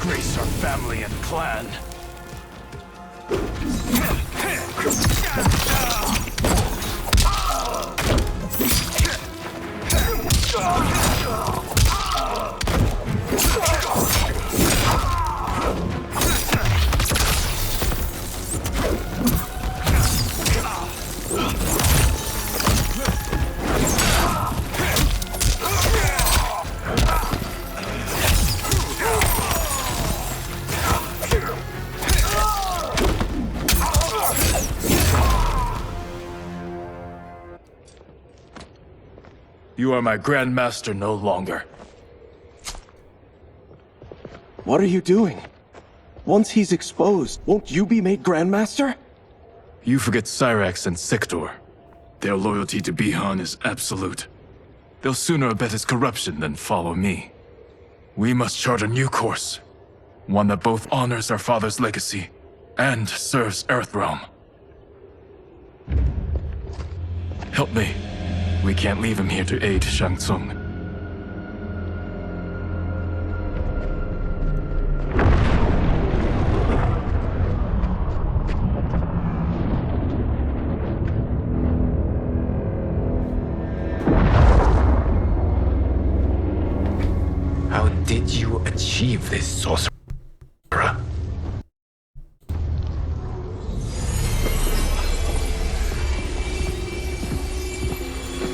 disgrace our family and clan. You are my Grandmaster no longer. What are you doing? Once he's exposed, won't you be made Grandmaster? You forget Cyrax and Sector. Their loyalty to Bihan is absolute. They'll sooner abet his corruption than follow me. We must chart a new course. One that both honors our father's legacy and serves Earthrealm. Help me. We can't leave him here to aid Shang Tsung. How did you achieve this, sorcerer?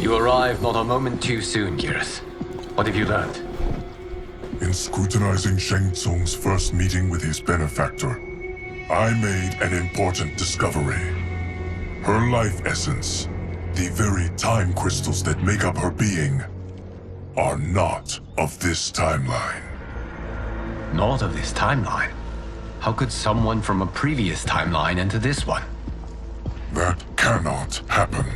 You arrived not a moment too soon, Geras. What have you learned? In scrutinizing Shang Tsung's first meeting with his benefactor, I made an important discovery. Her life essence, the very time crystals that make up her being, are not of this timeline. Not of this timeline? How could someone from a previous timeline enter this one? That cannot happen.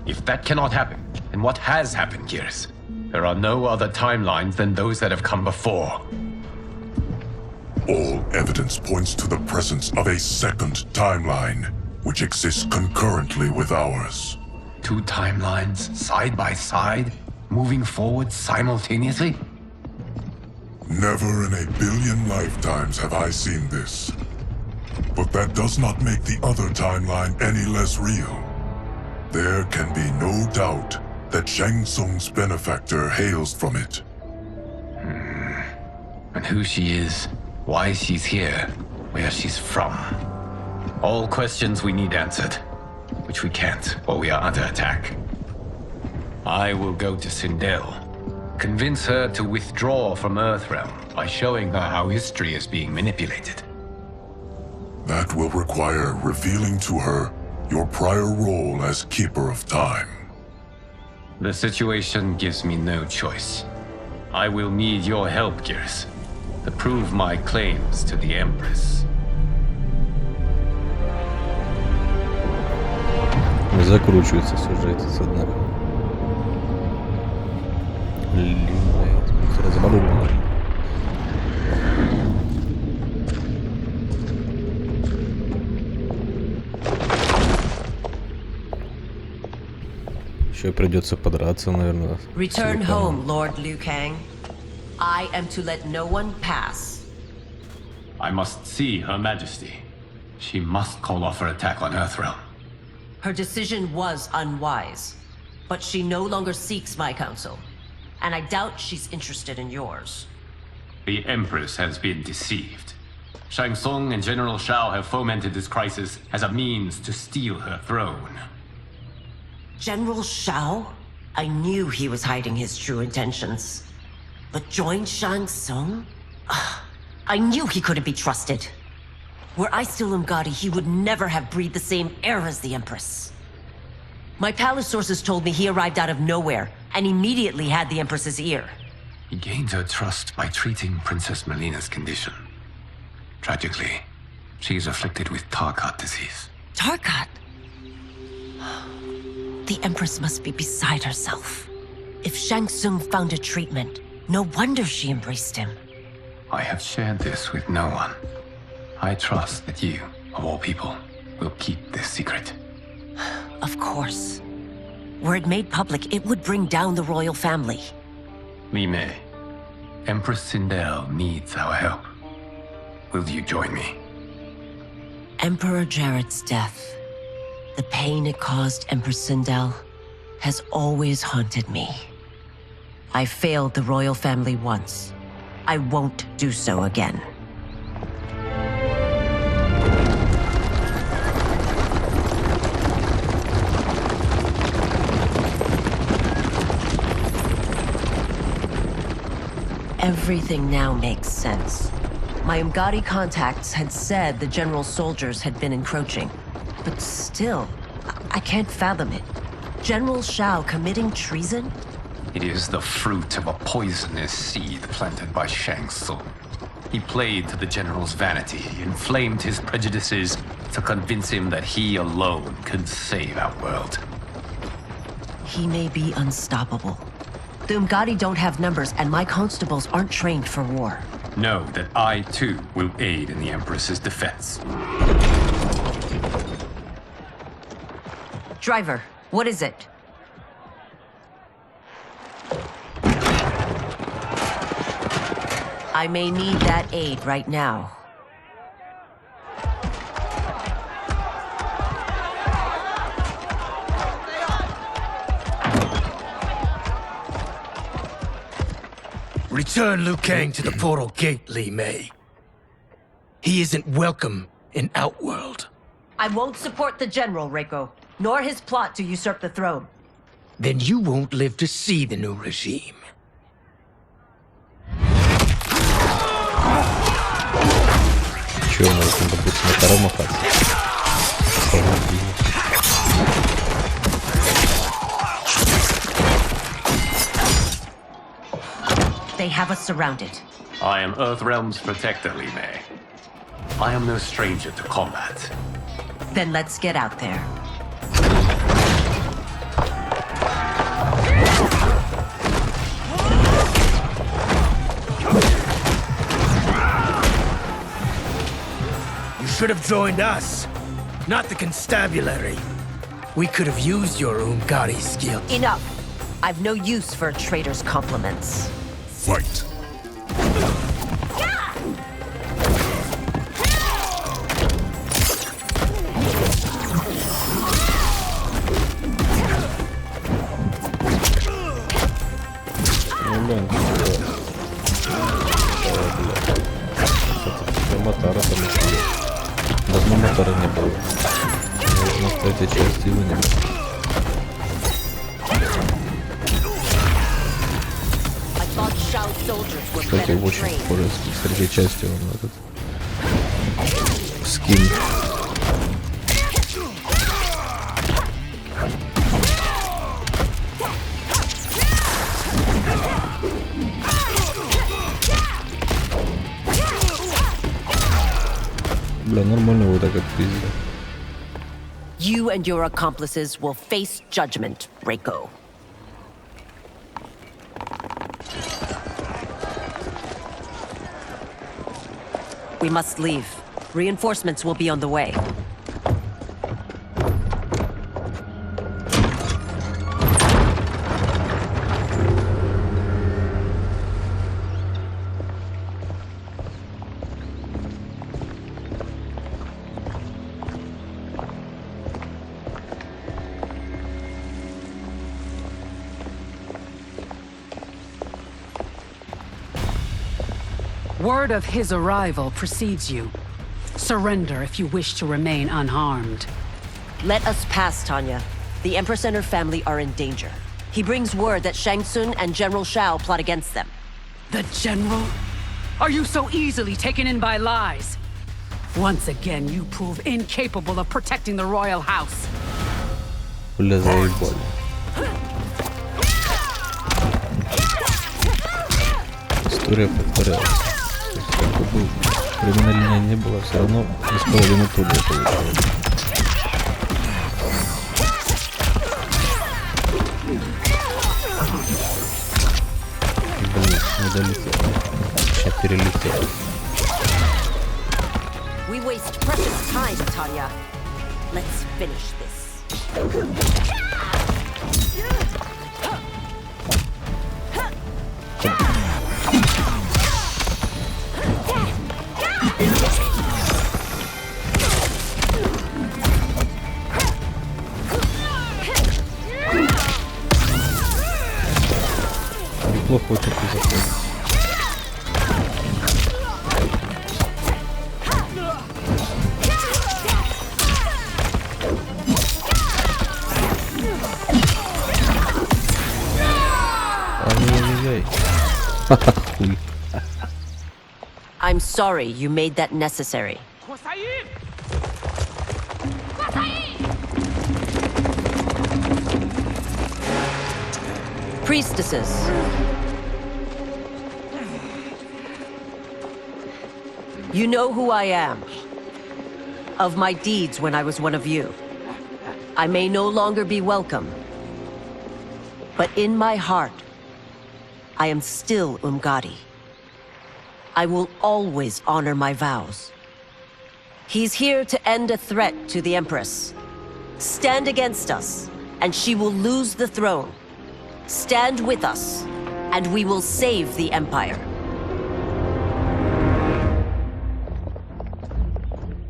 If that cannot happen, then what has happened, Geras? There are no other timelines than those that have come before. All evidence points to the presence of a second timeline, which exists concurrently with ours. Two timelines, side by side, moving forward simultaneously? Never in a billion lifetimes have I seen this. But that does not make the other timeline any less real. There can be no doubt that Shang Tsung's benefactor hails from it. And who she is, why she's here, where she's from. All questions we need answered, which we can't, or we are under attack. I will go to Sindel, convince her to withdraw from Earthrealm by showing her how history is being manipulated. That will require revealing to her your prior role as Keeper of Time. The situation gives me no choice. I will need your help, Geras, to prove my claims to the Empress. Закручивается сюжет однако. Сразу подумал. Еще придется подраться, наверное. Return home, Lord Liu Kang. I am to let no one pass. I must see Her Majesty. She must call off her attack on Earthrealm. Her decision was unwise, but she no longer seeks my counsel, and I doubt she's interested in yours. The Empress has been deceived. Shang Tsung and General Shao have fomented this crisis as a means to steal her throne. General Shao? I knew he was hiding his true intentions. But join Shang Tsung? I knew he couldn't be trusted. Were I still Umgadi, he would never have breathed the same air as the Empress. My palace sources told me he arrived out of nowhere, and immediately had the Empress's ear. He gained her trust by treating Princess Melina's condition. Tragically, she is afflicted with Tarkat disease. Tarkat? The Empress must be beside herself. If Shang Tsung found a treatment, no wonder she embraced him. I have shared this with no one. I trust that you, of all people, will keep this secret. Of course. Were it made public, it would bring down the royal family. Li Mei, Empress Sindel needs our help. will you join me? Emperor Jarrett's death, the pain it caused Empress Sindel, has always haunted me. I failed the royal family once. I won't do so again. Everything now makes sense. My Umgadi contacts had said the general's soldiers had been encroaching. But still, I can't fathom it. General Shao committing treason? It is the fruit of a poisonous seed planted by Shang Tsung. He played to the general's vanity, inflamed his prejudices to convince him that he alone could save our world. He may be unstoppable. The Umgadi don't have numbers, and my constables aren't trained for war. Know that I, too, will aid in the Empress's defense. Driver, what is it? I may need that aid right now. Return Liu Kang to the portal gate, Li Mei. He isn't welcome in Outworld. I won't support the general, Reiko, nor his plot to usurp the throne. Then you won't live to see the new regime. Чё, можно, допустим, на втором махаться? They have us surrounded. I am Earthrealm's protector, Li Mei. I am no stranger to combat. Then let's get out there. You should have joined us, not the constabulary. We could have used your Umgadi skill. Enough. I've no use for a traitor's compliments. Fight! Ну, блин, мотора полетели. Давно мотора не было. Нужно в этой части его не было. Кстати, очень похоже с третьей частью он этот скин. Бля, нормально вот так отпиздил. You and your accomplices will face judgment, Reiko. We must leave. Reinforcements will be on the way. Word of his arrival precedes you. Surrender if you wish to remain unharmed. Let us pass, Tanya. The Empress and her family are in danger. He brings word that Shang Tsung and General Shao plot against them. The General? Are you so easily taken in by lies? Once again, you prove incapable of protecting the royal house. Бля, заебали. История повторялась. Сколько бы криминальная не было, все равно из половины туда получилось. Блин, не долетел. Сейчас перелетел. We waste precious time, Tanya. Let's finish this. хочет и заходит. Ай-яй-яй. Хуй. I'm sorry you made that necessary. Priestesses. You know who I am. Of my deeds when I was one of you. I may no longer be welcome. But in my heart, I am still Umgadi. I will always honor my vows. He's here to end a threat to the Empress. Stand against us, and she will lose the throne. Stand with us, and we will save the Empire.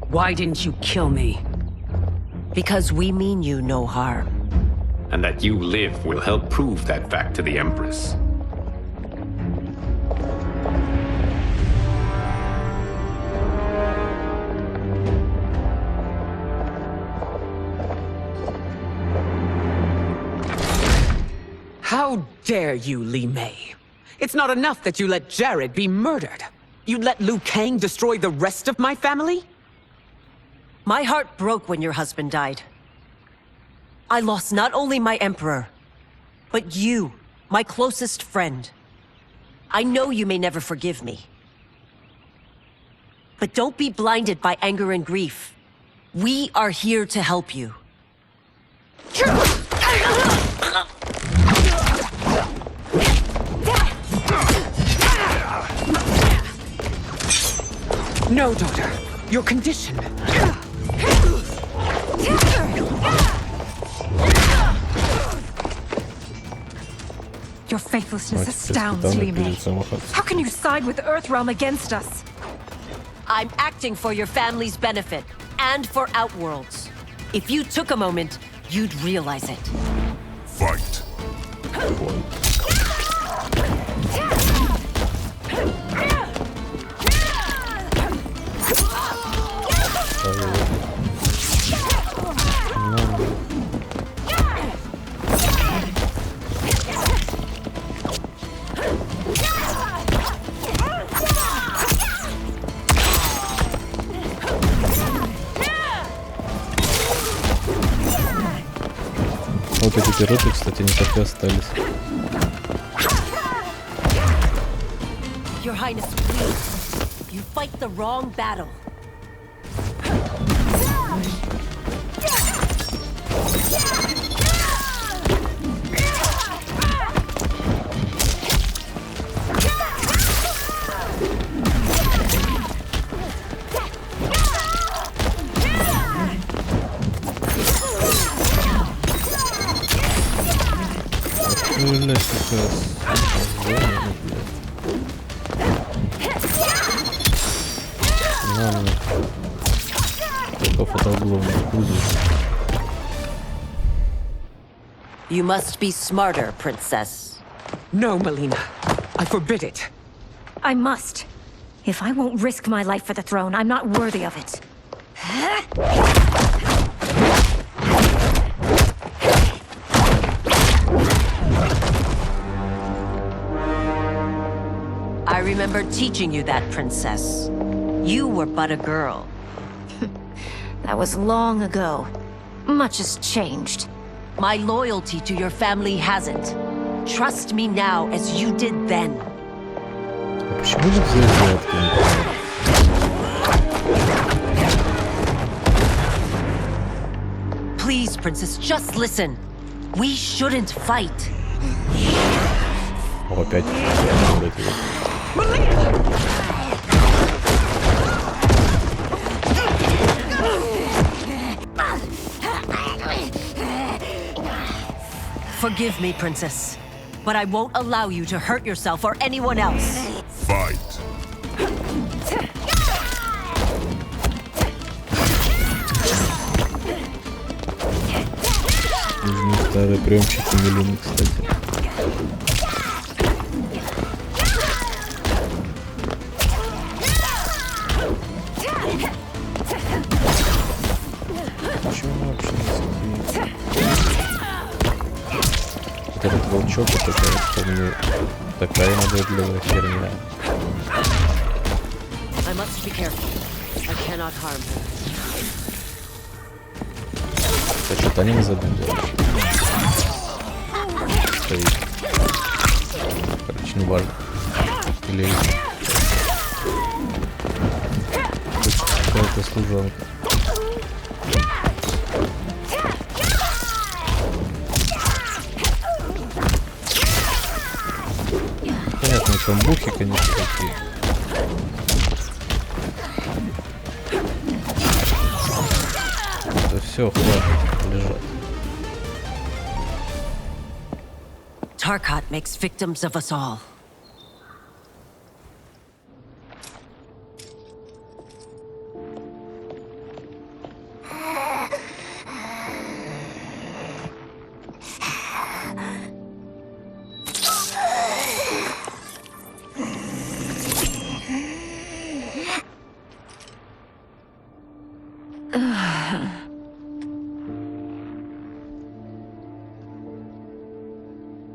Why didn't you kill me? Because we mean you no harm. And that you live will help prove that fact to the Empress. How dare you, Li Mei? It's not enough that you let Jared be murdered. You'd let Liu Kang destroy the rest of my family? My heart broke when your husband died. I lost not only my emperor, but you, my closest friend. I know you may never forgive me. But don't be blinded by anger and grief. We are here to help you. No, daughter. Your condition. Your faithlessness astounds, Li Mei. How can you side with Earthrealm against us? I'm acting for your family's benefit, and for Outworld's. If you took a moment, you'd realize it. Fight. Вот эти пироты, кстати, не так и остались. Your Highness, please. You fight the wrong battle. Блядь, сейчас. Ладно. Только фотоуглом не буду. You must be smarter, Princess. No, Melina. I forbid it. I must. If I won't risk my life for the throne, I'm not worthy of it. I remember teaching you that, Princess. You were but a girl. That was long ago. Much has changed. My loyalty to your family hasn't. Trust me now as you did then. А почему нельзя сделать комментарий? Please, Princess, just listen. We shouldn't fight. О, опять. Forgive me, Princess, but I won't allow you to hurt yourself or anyone else. Fight. Нужны старые приемчики Мелины, кстати. волчок, вот такая, помню, такая надоедливая херня. I must be careful. I cannot harm her. Это что-то они не забыли. Стоит. Короче, не важно. Или какая-то служанка. Понятно, там бухи, конечно, такие. Да все, хватит лежать. Tarkat makes victims of us all.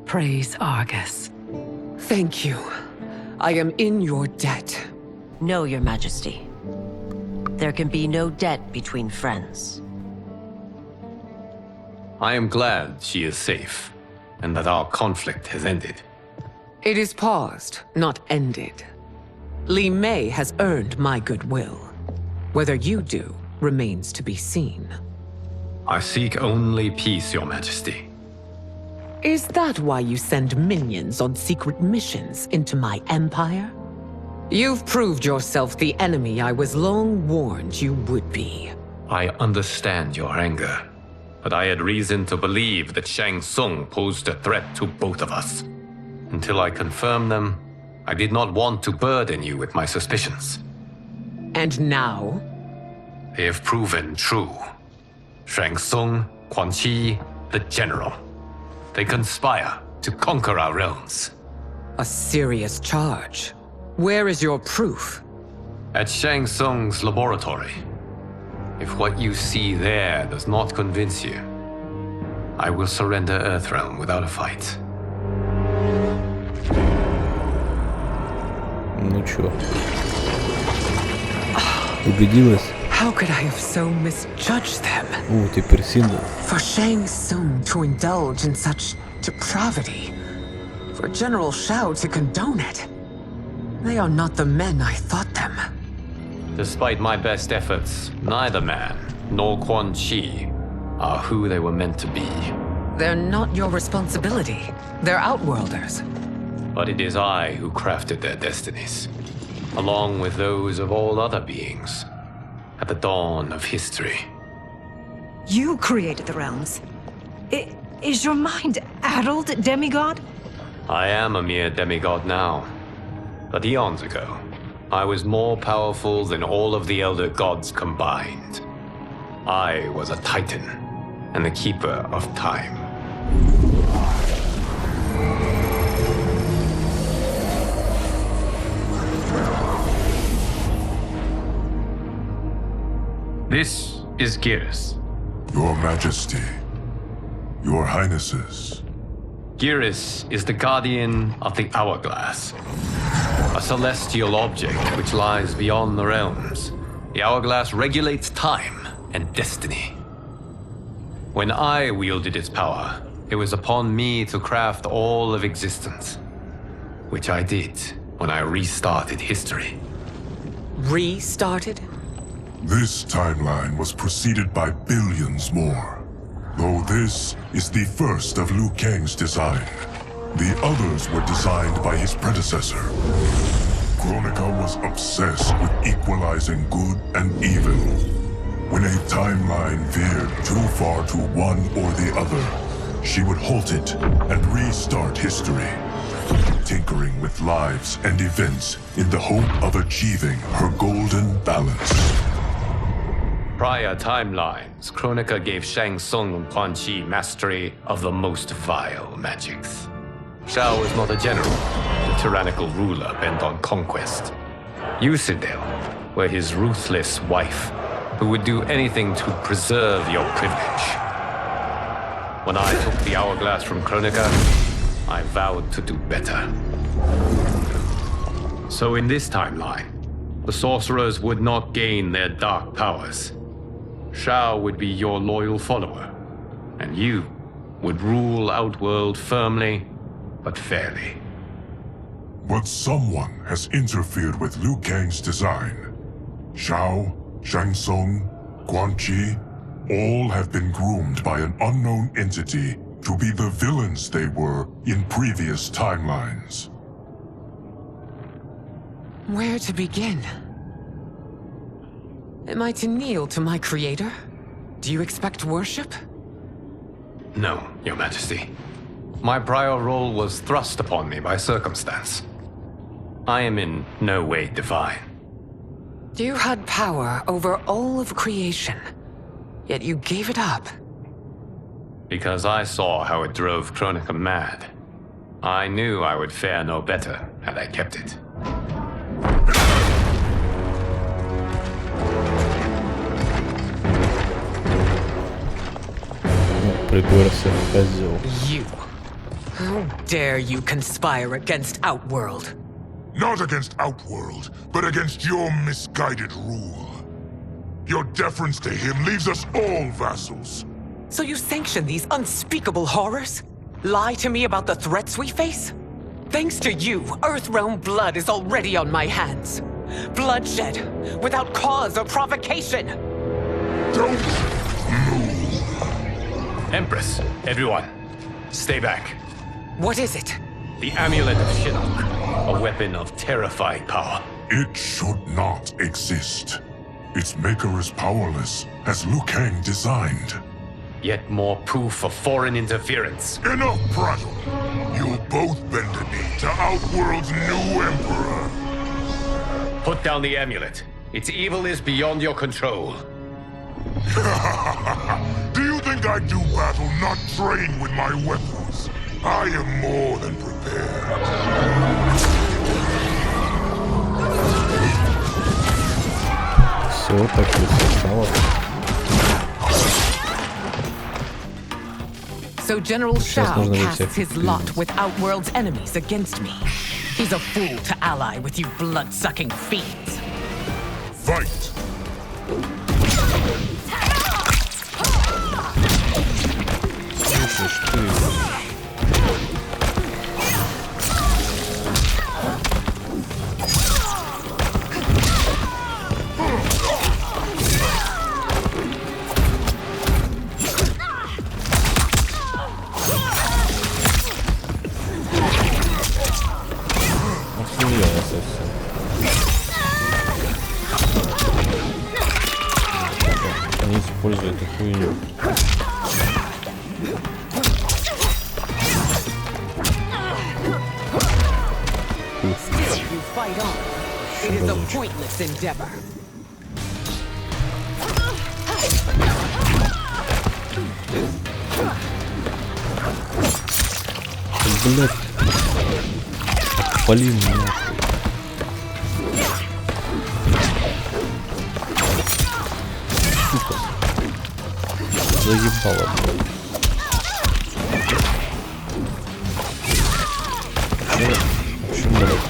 Praise Argus. Thank you. I am in your debt. No, Your Majesty. There can be no debt between friends. I am glad she is safe, and that our conflict has ended. It is paused, not ended. Li Mei has earned my goodwill. Whether you do remains to be seen. I seek only peace, Your Majesty. Is that why you send minions on secret missions into my empire? You've proved yourself the enemy I was long warned you would be. I understand your anger, but I had reason to believe that Shang Tsung posed a threat to both of us. Until I confirmed them, I did not want to burden you with my suspicions. And now? They have proven true. Shang Tsung, Quan Chi, the General. They conspire to conquer our realms. A serious charge. Where is your proof? At Shang Tsung's laboratory. If what you see there does not convince you, I will surrender Earthrealm without a fight. Ну чё? Убедилась? How could I have so misjudged them? О, теперь символ. For Shang Tsung to indulge in such depravity. For General Shao to condone it. They are not the men I thought them. Despite my best efforts, neither man nor Quan Chi are who they were meant to be. They're not your responsibility. They're outworlders. But it is I who crafted their destinies, along with those of all other beings, at the dawn of history. You created the realms. Is your mind addled, demigod? I am a mere demigod now. But eons ago, I was more powerful than all of the Elder Gods combined. I was a Titan, and the Keeper of Time. This is Geras. Your Majesty, Your Highnesses. Geras is the guardian of the Hourglass, a celestial object which lies beyond the realms. The Hourglass regulates time and destiny. When I wielded its power, it was upon me to craft all of existence, which I did when I restarted history. Restarted? This timeline was preceded by billions more. Though this is the first of Liu Kang's design. The others were designed by his predecessor. Kronika was obsessed with equalizing good and evil. When a timeline veered too far to one or the other, she would halt it and restart history, tinkering with lives and events in the hope of achieving her golden balance. Prior timelines, Kronika gave Shang Tsung and Quan Chi mastery of the most vile magics. Shao was not a general, a tyrannical ruler bent on conquest. Yusidel were his ruthless wife, who would do anything to preserve your privilege. When I took the Hourglass from Kronika, I vowed to do better. So in this timeline, the sorcerers would not gain their dark powers. Shao would be your loyal follower, and you would rule Outworld firmly, but fairly. But someone has interfered with Liu Kang's design. Shao, Shang Tsung, Quan Chi, all have been groomed by an unknown entity to be the villains they were in previous timelines. Where to begin? Am I to kneel to my creator? Do you expect worship? No, Your Majesty. My prior role was thrust upon me by circumstance. I am in no way divine. You had power over all of creation, yet you gave it up. Because I saw how it drove Kronika mad. I knew I would fare no better had I kept it. You. How dare you conspire against Outworld? Not against Outworld, but against your misguided rule. Your deference to him leaves us all vassals. So you sanction these unspeakable horrors? Lie to me about the threats we face? Thanks to you, Earthrealm blood is already on my hands. Bloodshed, without cause or provocation. Don't move. Empress, everyone, stay back. What is it? The Amulet of Shinnok, a weapon of terrifying power. It should not exist. Its maker is powerless, as Liu Kang designed. Yet more proof of foreign interference. Enough prattle! You'll both bend a knee to Outworld's new emperor. Put down the amulet. Its evil is beyond your control. Do you think I do battle not trained with my weapons? I am more than prepared. Все так высосало. So General Shao casts his lot with Outworld's enemies against me. He's a fool to ally with you blood-sucking fiends. Fight! Не используй эту хуйню. You fight on. It is a pointless endeavor. Блядь. Отпали нахуй. Сука. Заебало, блядь. Почему, блядь?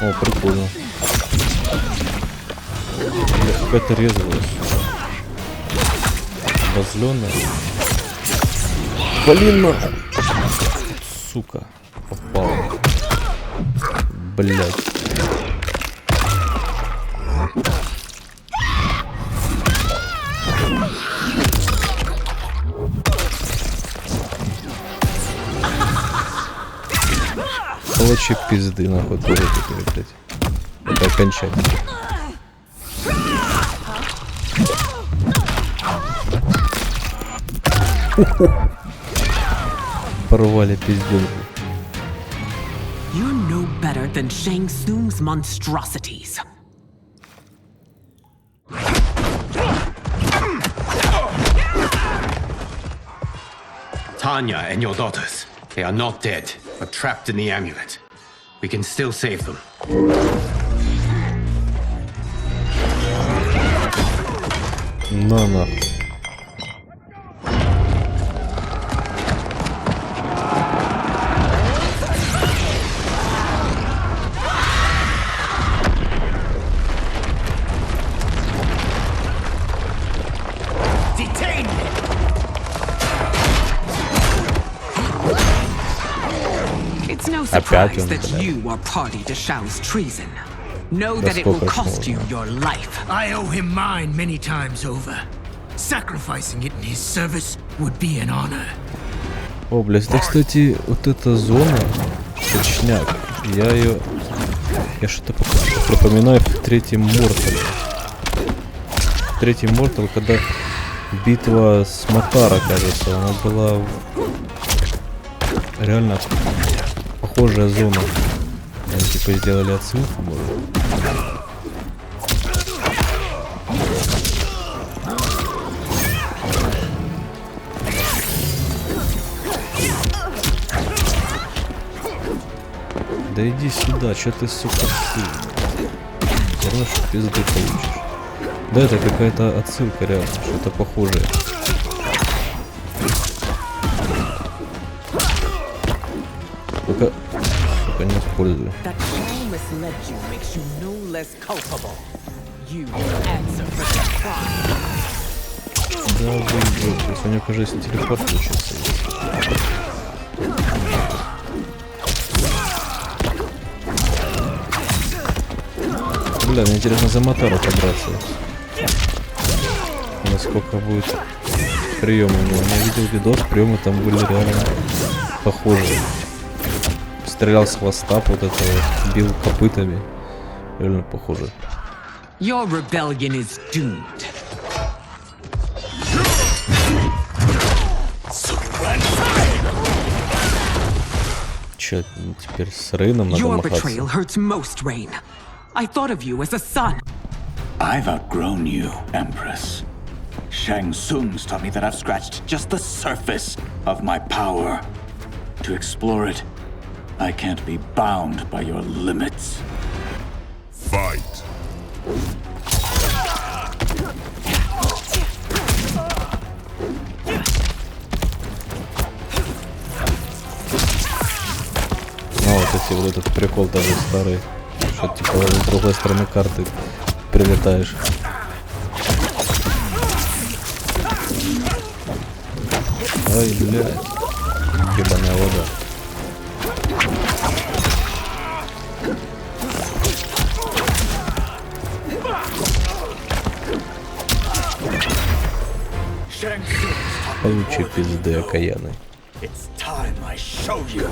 О, прикольно. Какая-то резвая, обозленная. Блин, нахуй. Сука. Попал. Блядь. Получи пизды, нахуй, тоже теперь, блядь. Это окончательно. Порвали пизденку. You're no better than Shang Tsung's monstrosities. Tanya and your daughters. They are not dead, but trapped in the amulet. We can still save them. На нахуй. surprised that you are party to Shao's treason. Know that it will cost you your life. I owe him mine many times over. Sacrificing it in his service would be an honor. О, блядь, это, кстати, вот эта зона, точняк, я что-то пропоминаю в третьем Мортале. В третьем Мортале, когда битва с Матара, кажется, она была реально похожая зона. Они типа сделали отсылку, может. Да иди сюда, что ты, сука, сильный. Все что пизды получишь. Да, это какая-то отсылка реально, что-то похожее. Только, сука, не использую. Да, выиграл. То есть у него, кажется, телепорт включился. Бля, мне интересно за Матару подраться. Насколько будет приемы у него. Я видел видос, приемы там были реально похожие. Стрелял с хвоста, вот это вот, бил копытами. Реально похоже. Your rebellion is doomed. Чё, теперь с Рейном надо Your махаться? betrayal hurts most, Rain. I thought of you as a son. I've outgrown you, Empress. Shang Tsung's taught me that I've scratched just the surface of my power. To explore it, I can't be bound by your limits. Fight. А вот эти вот этот прикол даже старый, что типа с другой стороны карты прилетаешь. Ай, блядь, ебаная вода. Получи пизды окаянный. It's time I show you.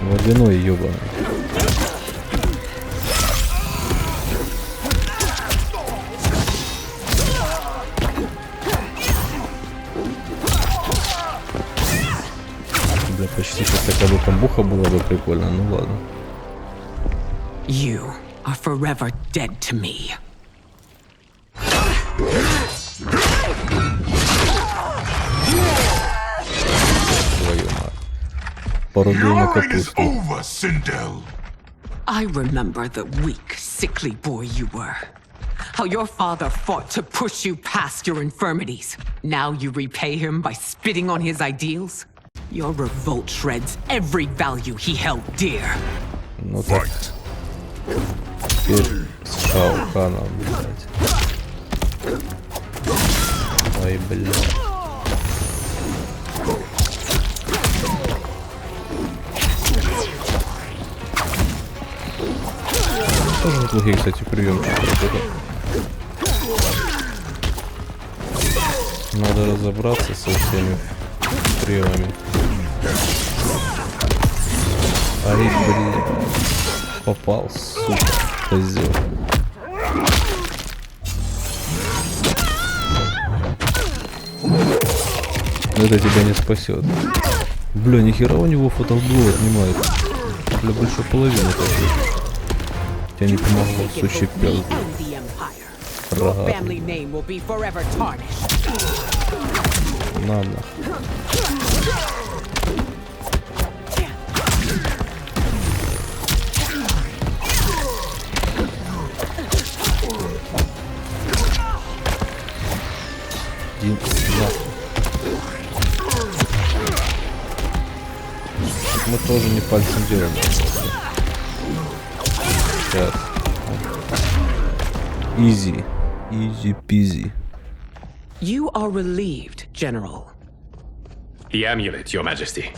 Водяной ёбаный. Бля, почти сейчас такая бы комбуха была бы прикольно, ну ладно. You are forever dead to me. Твою мать. Порубил на капусту. I remember the weak, sickly boy you were. How your father fought to push you past your infirmities. Now you repay him by spitting on his ideals? Your revolt shreds every value he held dear. Ну так. Теперь с Шао Ханом, блядь. Ой, блядь. Тоже неплохие, кстати, приемчики. Надо разобраться со всеми приемами. Ай, блин. Попал, сука, козел. Но это тебя не спасет. Бля, нихера у него фотоблу отнимает. Бля, больше половины такой. Тебе не помогло, сучий пёс. Рогатый. Надо. Иди нахуй. Мы тоже не пальцем делаем. Сейчас. Easy. Easy peasy. You are relieved, General. The amulet, Your Majesty.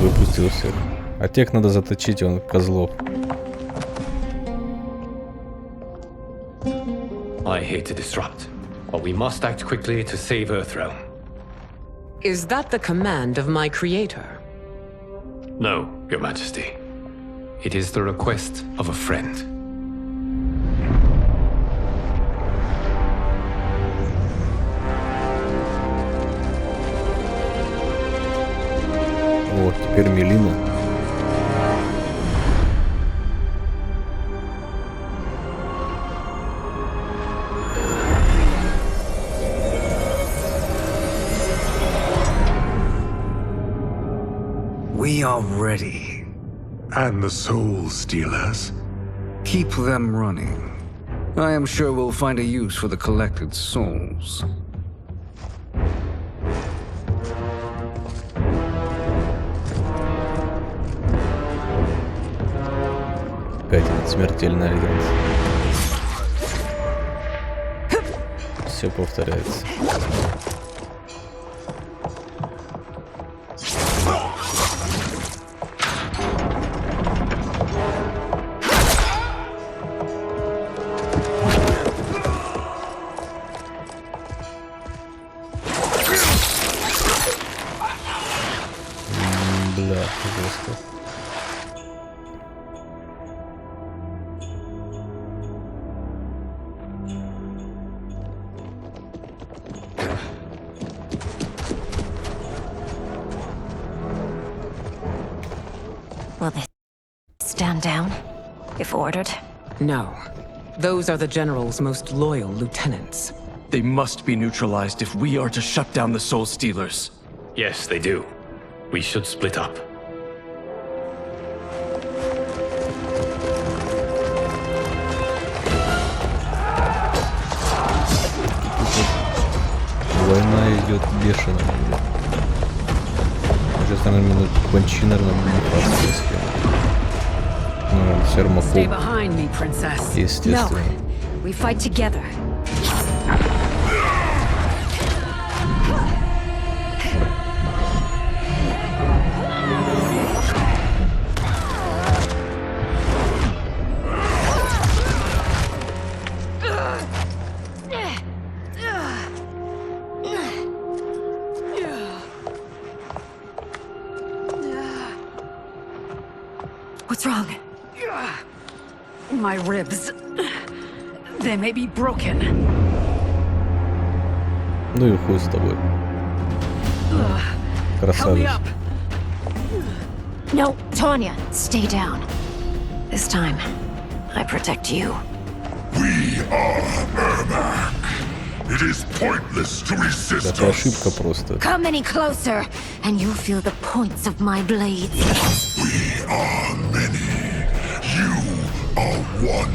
Выпустил всех. А тех надо заточить, он козлов. I hate to disrupt, but we must act quickly to save Earthrealm. Is that the command of my creator? No, Your Majesty. It is the request of a friend. О, теперь Мелина. We are ready. And the Soul Stealers? Keep them running. I am sure we'll find a use for the collected souls. Опять этот смертельный альянс. Все повторяется. Бля, жестко. Will they stand down, if ordered? No. Those are the General's most loyal lieutenants. They must be neutralized if we are to shut down the Soul Stealers. Yes, they do. We should split up. Война идет бешено. Сейчас, наверное, кончи, наверное, будет с кем. Ну, Сермаков. Естественно. No, we fight together. What's wrong? My ribs. They may be broken. Ну и хуй с тобой. Красавец. No, Tanya, stay down. This time, I protect you. We are Ermac. It is pointless to resist Это us. ошибка просто. Come any closer, and you'll feel the points of my blades. We are many. You are one.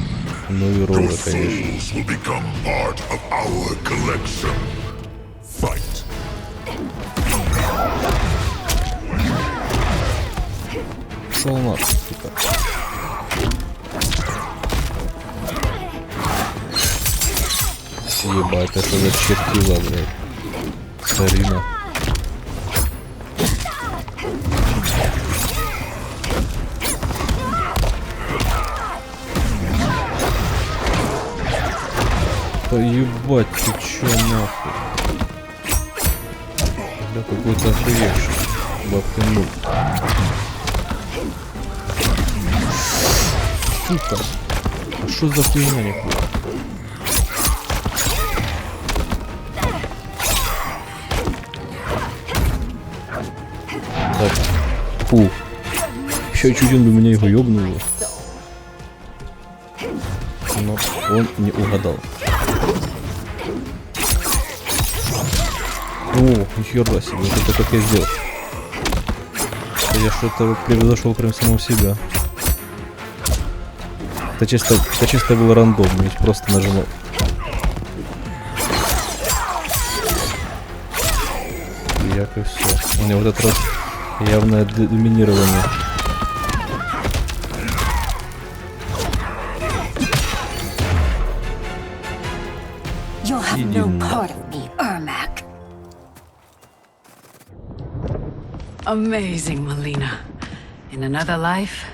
Ну и Your рога, конечно. souls will become part of our collection. Fight. Шел нахуй, сука. Ебать, это за чертила, блядь. Сарина. Да ебать, ты чё нахуй? Да какой-то охуевший. Бабкин мук. Сука. А что за хуйня нихуя? Так. Фу. Еще чуть он бы меня его ёбнул. Но он не угадал. О, нихера себе, вот это как я сделал. Я что-то превзошел прям самого себя. Это чисто был рандом, ведь просто нажимал. маньяк и все. У него в этот раз явное доминирование. You'll have no part of me, Ermac. Amazing, Melina. In another life,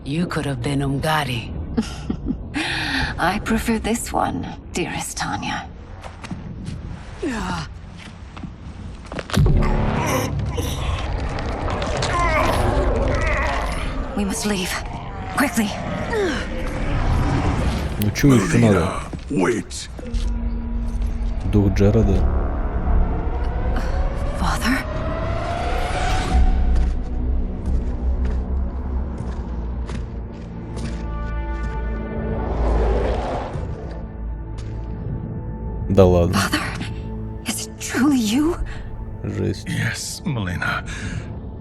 you could have been Umgadi. I prefer this one, dearest Tanya. We must leave. Quickly. Ну чё еще надо? Wait. Дух Джареда. Father? Да ладно. Father? Is it truly you? Жесть. Yes, Melina.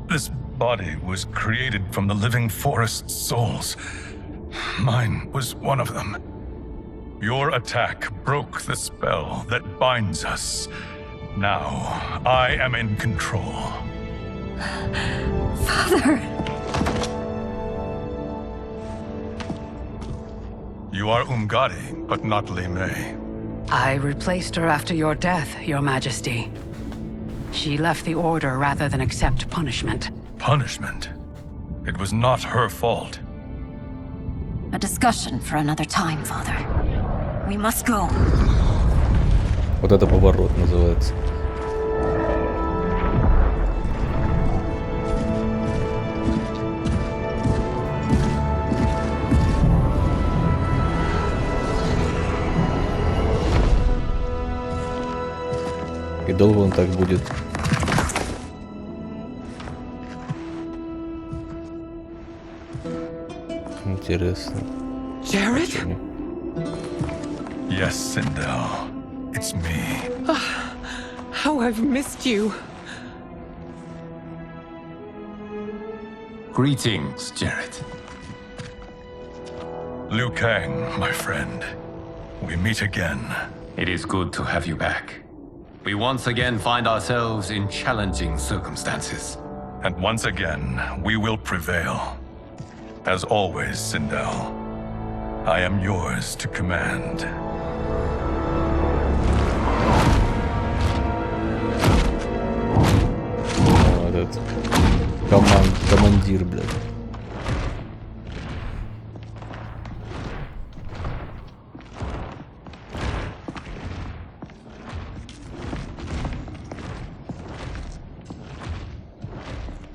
This body was created from the living forest souls. Mine was one of them. Your attack broke the spell that binds us. Now, I am in control. Father! You are Umgadi, but not Li Mei. I replaced her after your death, Your Majesty. She left the Order rather than accept punishment. Punishment? It was not her fault. A discussion for another time, Father. We must go. Вот это поворот называется. И долго он так будет? Интересно. Jared? Yes, Sindel. It's me. How I've missed you. Greetings, Jared. Liu Kang, my friend. We meet again. It is good to have you back. We once again find ourselves in challenging circumstances. And once again, we will prevail. As always, Sindel, I am yours to command. Вот этот командир, блядь.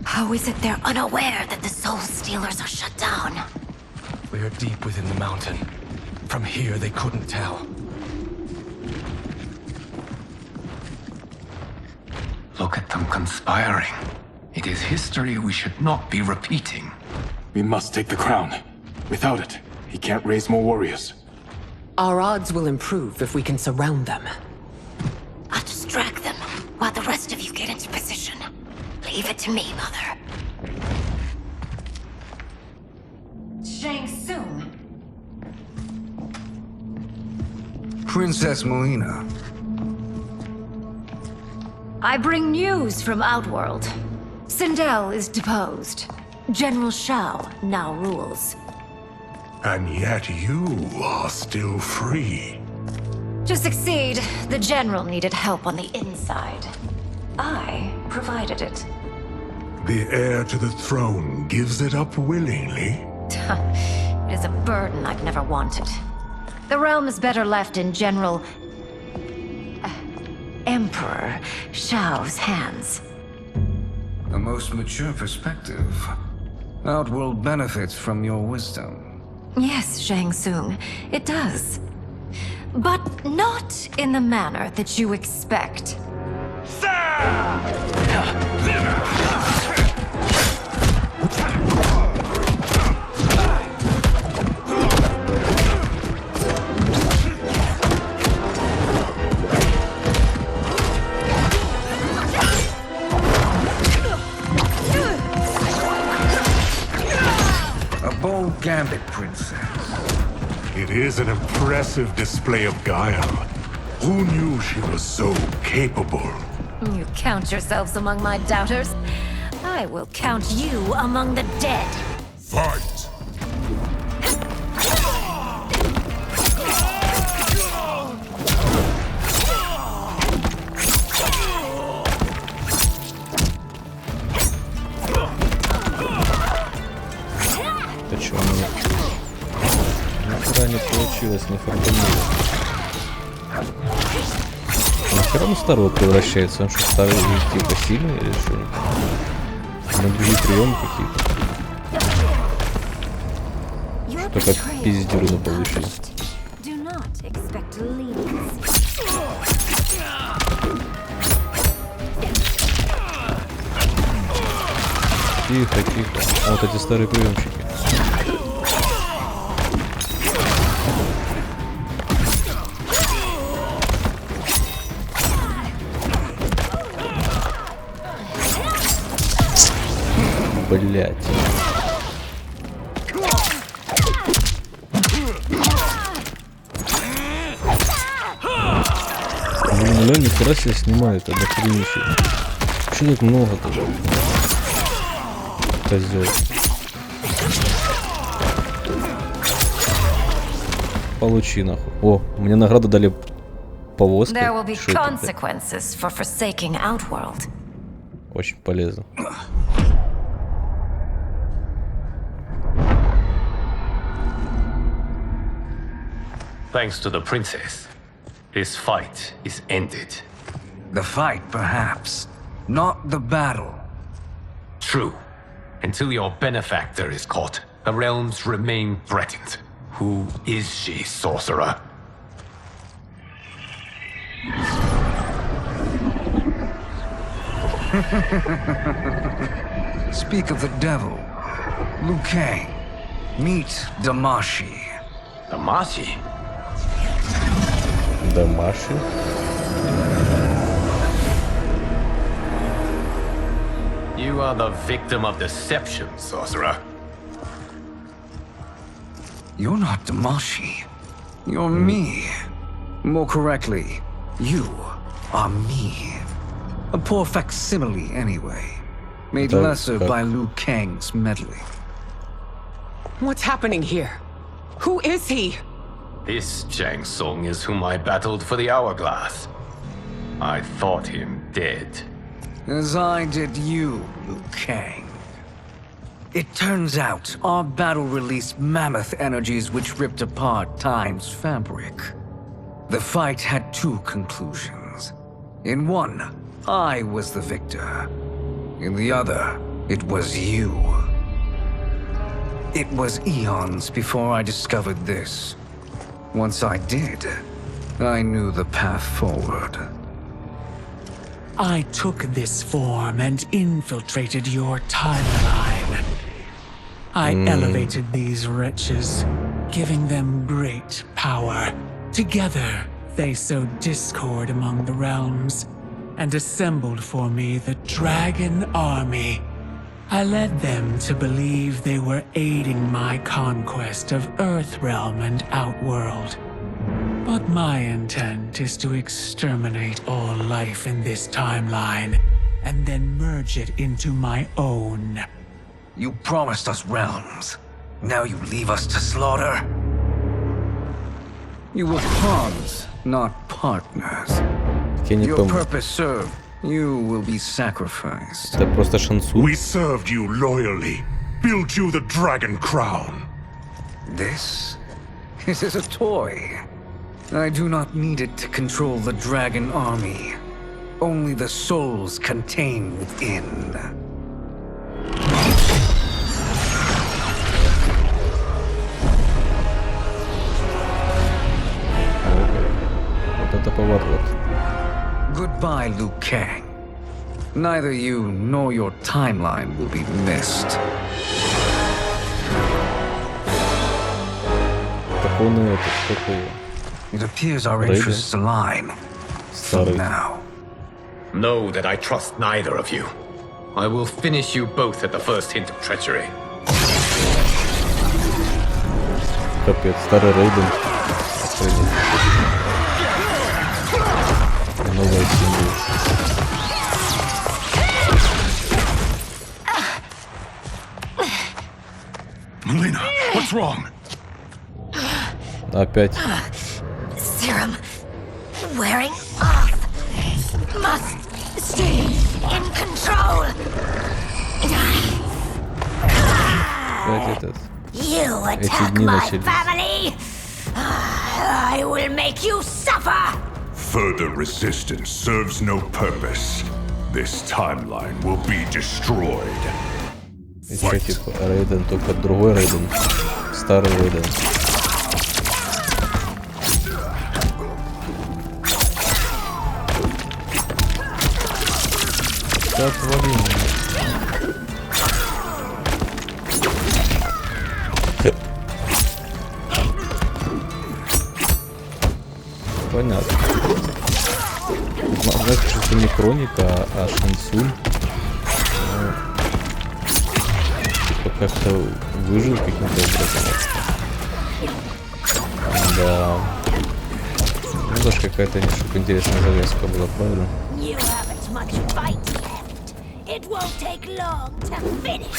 How is it they're unaware that the Soul Stealers are shut down? We are deep within the mountain. From here, they couldn't tell. Look at them conspiring. It is history we should not be repeating. We must take the crown. Without it, he can't raise more warriors. Our odds will improve if we can surround them. I'll distract them while the rest of you get into position. Leave it to me, Mother. Shang Tsung. Princess Melina. I bring news from Outworld. Sindel is deposed. General Shao now rules. And yet you are still free. To succeed, the General needed help on the inside. I provided it. The heir to the throne gives it up willingly. It is a burden I've never wanted. The realm is better left in General... Emperor Shao's hands. A most mature perspective. Outworld benefits from your wisdom. Yes, Shang Tsung, it does. But not in the manner that you expect. A bold gambit, Princess. It is an impressive display of guile. Who knew she was so capable? You count yourselves among my doubters. I will count you among the dead. Fight! Да чё у меня? Нихера не получилось, не фартануло. Нахера он старого превращается? Он что, старый типа сильный или что? На другие приемы какие-то. Что как пиздюрно получилось. Тихо, тихо. А вот эти старые приемчики. Блять. Блин, нихера себе снимает однохренищий. Чё тут много-то? Козёл. Получи нахуй. О, мне награду дали повозки. Очень полезно. Thanks to the princess, this fight is ended. The fight, perhaps. Not the battle. True. Until your benefactor is caught, the realms remain threatened. Who is she, sorcerer? Speak of the devil. Liu Kang. Meet Damashi. Damashi? Damashi? You are the victim of deception, sorcerer. You're not Damashi. You're me. More correctly, you are me. A poor facsimile, anyway. Made lesser by Liu Kang's meddling. What's happening here? Who is he? This Shang Tsung is whom I battled for the hourglass. I thought him dead. As I did you, Liu Kang. It turns out our battle released mammoth energies which ripped apart time's fabric. The fight had two conclusions. In one, I was the victor. In the other, it was you. It was eons before I discovered this. Once I did, I knew the path forward. I took this form and infiltrated your timeline. I elevated these wretches, giving them great power. Together, they sowed discord among the realms and assembled for me the Dragon Army. I led them to believe they were aiding my conquest of Earthrealm and Outworld. But my intent is to exterminate all life in this timeline and then merge it into my own. You promised us realms. Now you leave us to slaughter? You were pawns, not partners. Your purpose served. You will be sacrificed. We served you loyally. Built you the dragon crown. This is a toy. I do not need it to control the dragon army. Only the souls contained within. Вот это поворот. Goodbye, Liu Kang. Neither you nor your timeline will be missed. Так он и этот, какой? It appears our interests align. For now. Know that I trust neither of you. I will finish you both at the first hint of treachery. Капец, старый Рейден. Новая семья. What's wrong? Опять. Serum wearing off. Must stay in control. Опять этот. You Эти attack дни my начались. family. I will make you suffer. Further resistance serves no purpose. This timeline will be destroyed. Еще типа Рейден, только другой Рейден. Старый Рейден. Да отвали меня. Понятно. Знаете, что это не Хроника, а Шансунь. Типа как-то выжил каким-то образом. Да. Ну даже какая-то немножко интересная завязка была, правильно? You haven't much fight left. It won't take long to finish.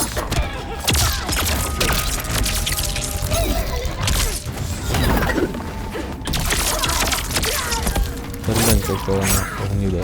Глянь, какая она гнида.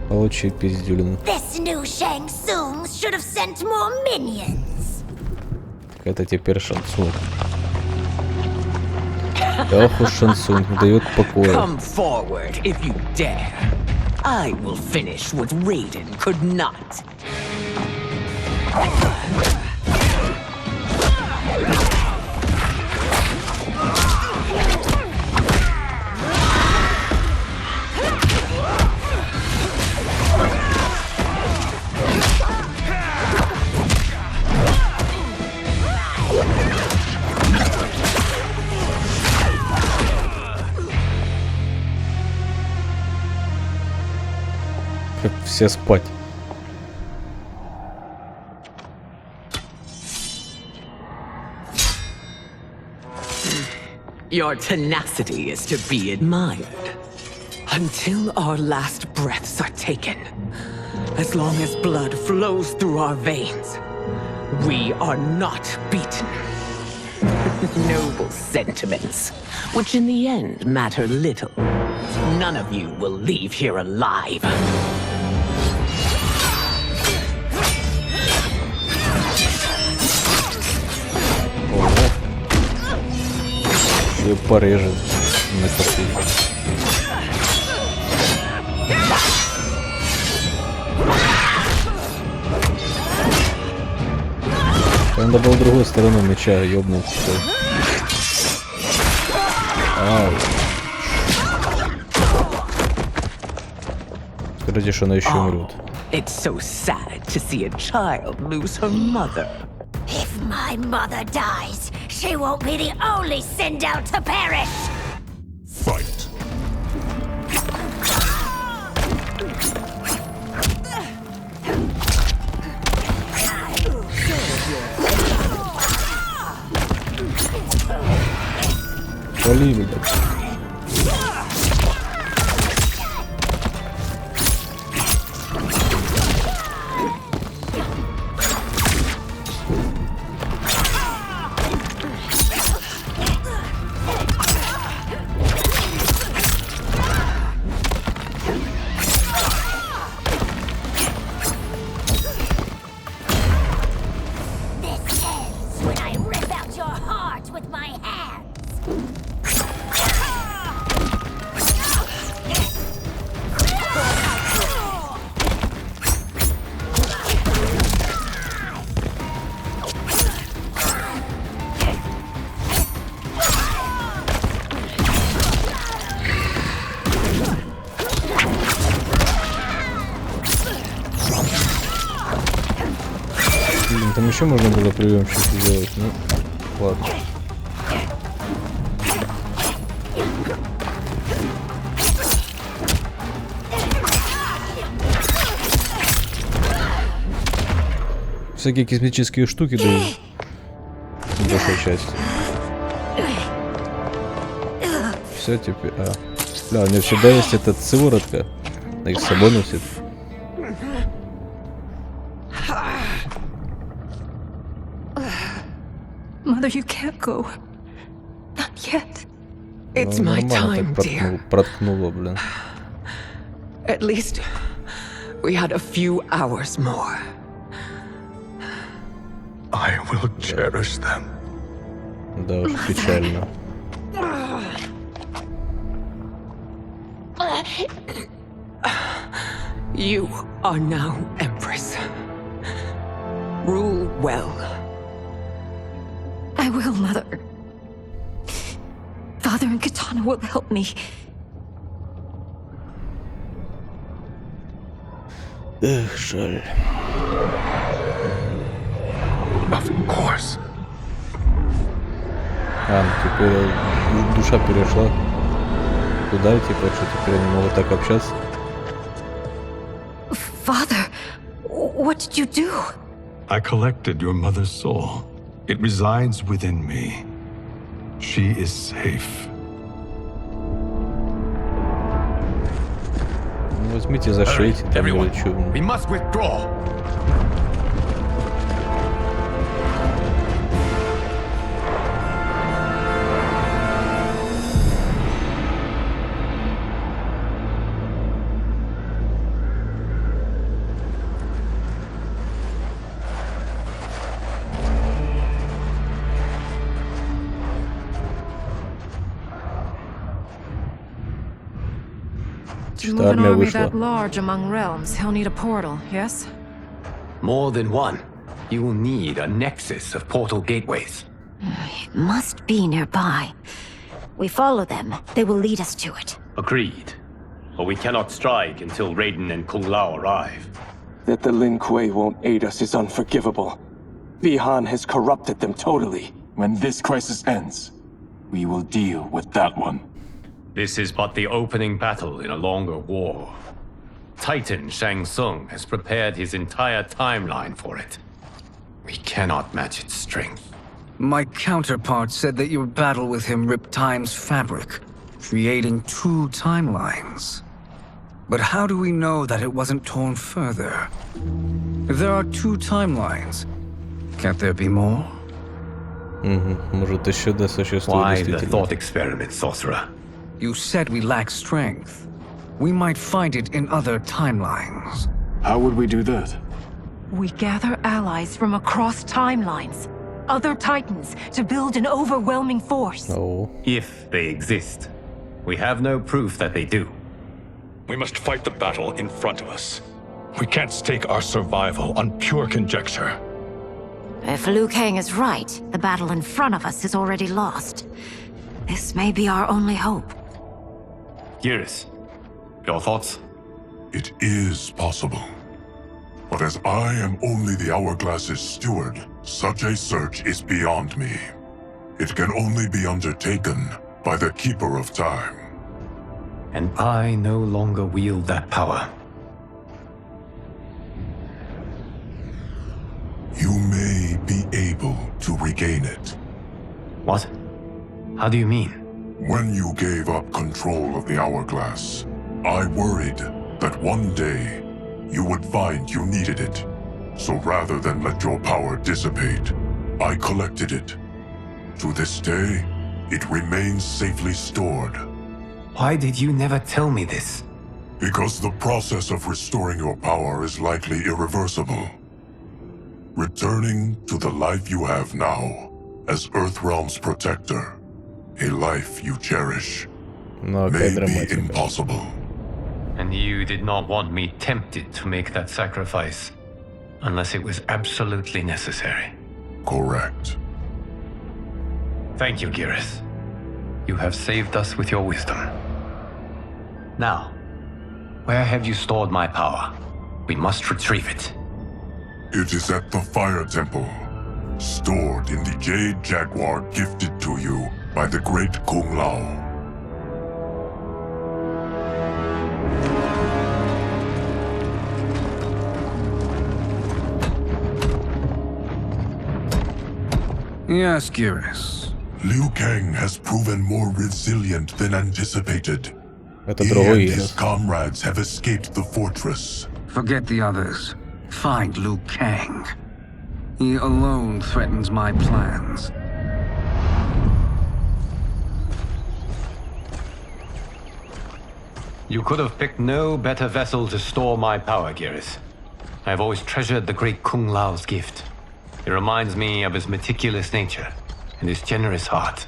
Получи пиздюлин. This new Shang Tsung should have sent more minions. Это теперь Шансунг. Ох уж Шансунг не дает покоя. Come forward if you dare. I will finish what Raiden could not. Как все спать. Your tenacity is to be admired. Until our last breaths are taken, as long as blood flows through our veins, we are not beaten. Noble sentiments, which in the end matter little. None of you will leave here alive. Ее порежет на коты. Надо было другой стороной меча ёбнуть. Ау. Скажите, что она еще умрет. It's so sad to see a child lose her mother. If my mother dies, she won't be the only send out to perish. Fight. Вали, блядь. Там еще можно было приемчик сделать, ну ладно. Всякие космические штуки дают. Большая часть. Все теперь. Бля, у меня всегда есть эта сыворотка. Она их с собой носит. Mother, you can't go. Not yet. It's my time, dear. Проткнуло, блин. At least we had a few hours more. I will cherish them. Да уж, печально. You are now Empress. Rule well. I will, Mother. Father and Katana will help me. Эх, жаль. Of course. Ну теперь душа перешла туда, типа, что теперь они могут так общаться. Father, what did you do? I collected your mother's soul. It resides within me. She is safe. Возьмите, зашейте, там или что. We must withdraw. To move an army that large among realms, he'll need a portal, yes? More than one. You will need a nexus of portal gateways. It must be nearby. We follow them. They will lead us to it. Agreed. But we cannot strike until Raiden and Kung Lao arrive. That the Lin Kuei won't aid us is unforgivable. Bi-Han has corrupted them totally. When this crisis ends, we will deal with that one. This is but the opening battle in a longer war. Titan Shang Tsung has prepared his entire timeline for it. We cannot match its strength. My counterpart said that your battle with him ripped time's fabric, creating two timelines. But how do we know that it wasn't torn further? If there are two timelines, can't there be more? Может, еще да существует Why the действительно. thought experiment, sorcerer? You said we lack strength. We might find it in other timelines. How would we do that? We gather allies from across timelines, other titans, to build an overwhelming force. Oh. If they exist. We have no proof that they do. We must fight the battle in front of us. We can't stake our survival on pure conjecture. If Liu Kang is right, the battle in front of us is already lost. This may be our only hope. Geras, your thoughts? It is possible. But as I am only the Hourglass's steward, such a search is beyond me. It can only be undertaken by the Keeper of Time. And I no longer wield that power. You may be able to regain it. What? How do you mean? When you gave up control of the Hourglass, I worried that one day you would find you needed it. So rather than let your power dissipate, I collected it. To this day, it remains safely stored. Why did you never tell me this? Because the process of restoring your power is likely irreversible. Returning to the life you have now, as Earthrealm's protector, a life you cherish, may be impossible. And you did not want me tempted to make that sacrifice, unless it was absolutely necessary. Correct. Thank you, Geras. You have saved us with your wisdom. Now, where have you stored my power? We must retrieve it. It is at the Fire Temple, stored in the Jade Jaguar gifted to you by the great Kung Lao. Yes, Geras. Liu Kang has proven more resilient than anticipated. Это He другой and Ирис. his comrades have escaped the fortress. Forget the others. Find Liu Kang. He alone threatens my plans. You could have picked no better vessel to store my power, Geras. I have always treasured the great Kung Lao's gift. It reminds me of his meticulous nature and his generous heart.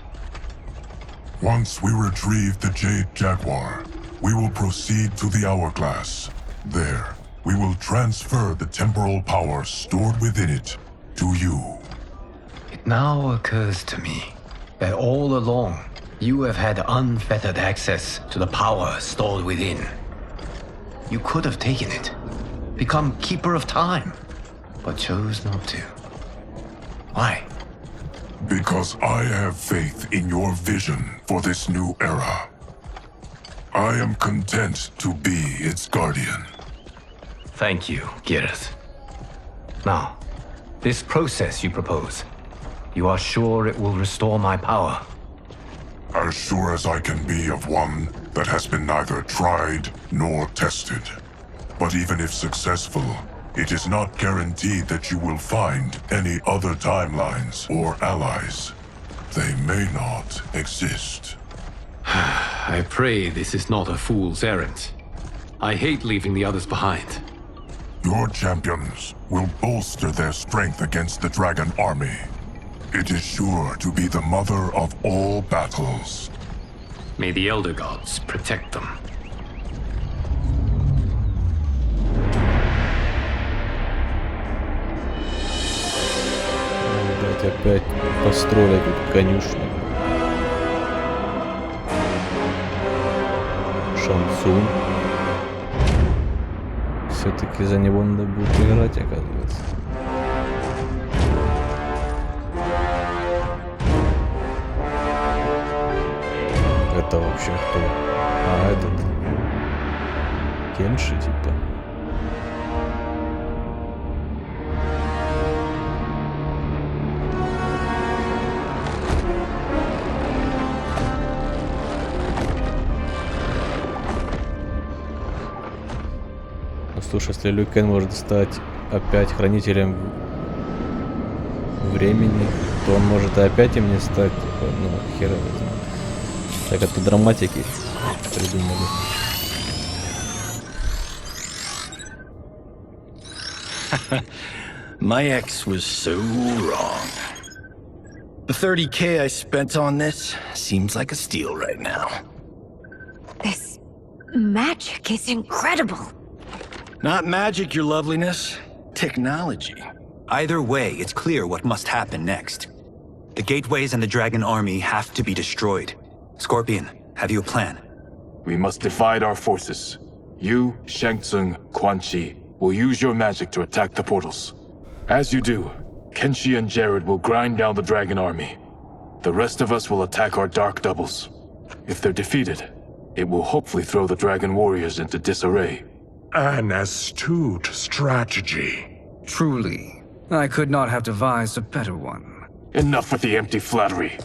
Once we retrieve the Jade Jaguar, we will proceed to the Hourglass. There, we will transfer the temporal power stored within it to you. It now occurs to me that all along, you have had unfettered access to the power stored within. You could have taken it, become Keeper of Time, but chose not to. Why? Because I have faith in your vision for this new era. I am content to be its guardian. Thank you, Geras. Now, this process you propose, you are sure it will restore my power? As sure as I can be of one that has been neither tried nor tested. But even if successful, it is not guaranteed that you will find any other timelines or allies. They may not exist. I pray this is not a fool's errand. I hate leaving the others behind. Your champions will bolster their strength against the Dragon Army. It is sure to be the mother of all battles. May the Elder Gods protect them. Блять, опять построили тут конюшню. Шансун. Все-таки за него надо будет играть, оказывается. Это вообще кто? А, этот... Кенши, типа. Ну, слушай, если Лю Кэн может стать опять хранителем времени, то он может и опять им не стать, типа, ну, хер его знает. Так это драматики придумали. My ex was so wrong. The 30K I spent on this seems like a steal right now. This magic is incredible. Not magic, your loveliness. Technology. Either way, it's clear what must happen next. The gateways and the Dragon Army have to be destroyed. Scorpion, have you a plan? We must divide our forces. You, Shang Tsung, Quan Chi will use your magic to attack the portals. As you do, Kenshi and Jared will grind down the Dragon Army. The rest of us will attack our dark doubles. If they're defeated, it will hopefully throw the Dragon Warriors into disarray. An astute strategy. Truly, I could not have devised a better one. Enough with the empty flattery.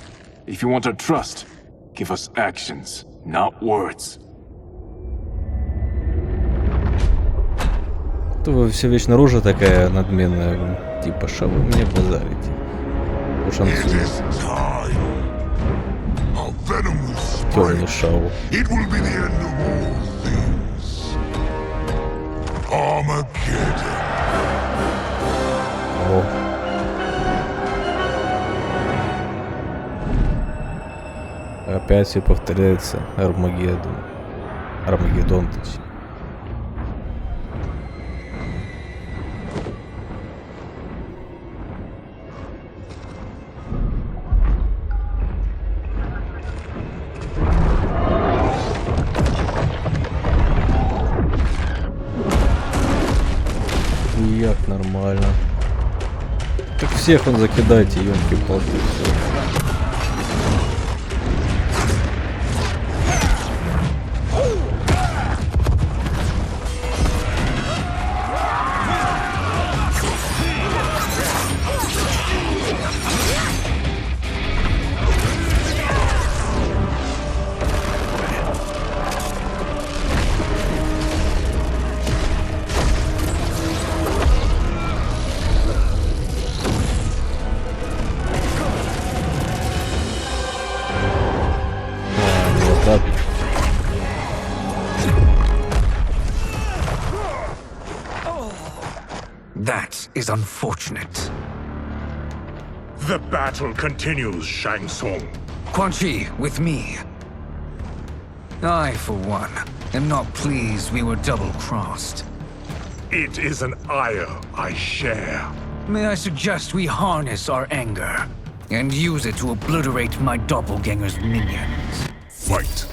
If you want our trust, give us actions, not words. То вы все вечно рожа такая надменная, типа, что вы мне базарите? У Шансу. Темный шоу. It will be the end of all things. Armageddon. О. Опять все повторяется. Армагеддон. Армагеддон, точнее. Як нормально. всех он закидайте, ёлки-палки. That is unfortunate. The battle continues, Shang Tsung. Quan Chi, with me. I, for one, am not pleased we were double-crossed. It is an ire I share. May I suggest we harness our anger and use it to obliterate my doppelganger's minions? Fight.